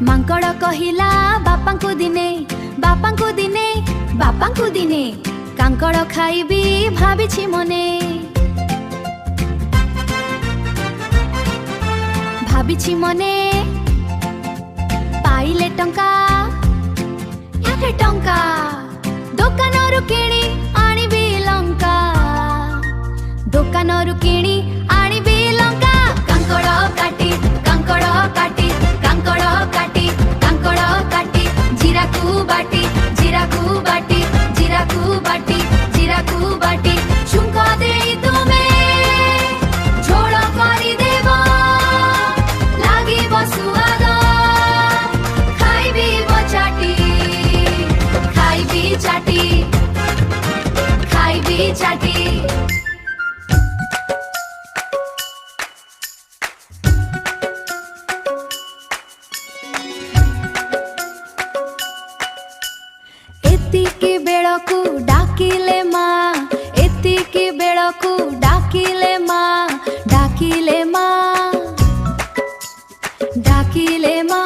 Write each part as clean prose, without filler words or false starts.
ମାଙ୍କଡ଼ କହିଲା ବାପାଙ୍କୁ ଦିନେ ବାପାଙ୍କୁ ଦିନେ ବାପାଙ୍କୁ ଦିନେ କାଙ୍କଡ଼ ଖାଇବି ଭାବିଛି ମନେ ଭାବିଛି ମନେ ପାଇଲେ ଟଙ୍କା ଏତେ ଟଙ୍କା ଦୋକାନରୁ କିଣି ଆଣିବି ଲଙ୍କା ଦୋକାନରୁ କିଣି ଆଣିବି ଲଙ୍କା କାଙ୍କଡ଼ କାଟି କାଙ୍କଡ଼ କାଟି କାଙ୍କଡ଼ କାଟି କାଙ୍କଡ଼ କାଟି ଜିରାକୁ ବାଟି ଜିରାକୁ ବାଟି ଜିରାକୁ ବାଟି ଜିରାକୁ ବାଟି ଛୁଙ୍କ ଦେଇ ତୁମେ ଝୋଳ କରିଦେବ ଲାଗିବ ସୁଆଦ ଖାଇବି ଚାଟି ଖାଇବି ଚାଟି ଖାଇବି ଚାଟି एतिकी बेळकु डाकिले माँ एतिकी बेळकु डाकिले माँ डाकिले माँ डाकिले माँ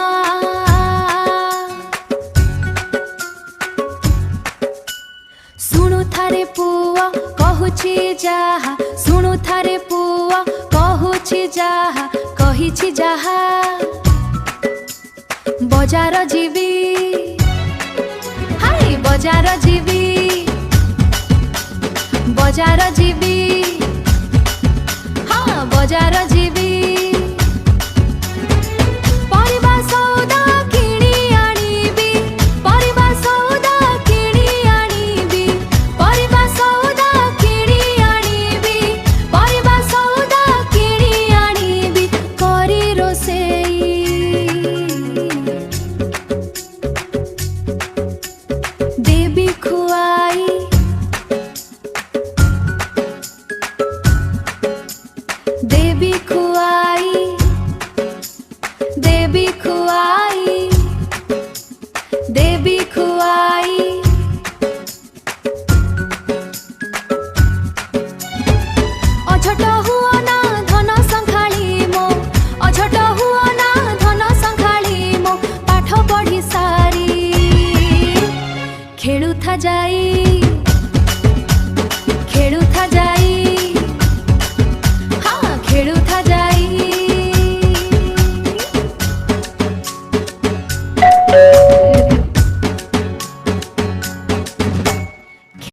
सुनु थारे पुआ कहुछि जाहा सुनु थारे पुआ कहुछि जाहा कहिछि जाहा बजार जीवी बजार जीवी बजार जीवी हाँ बजार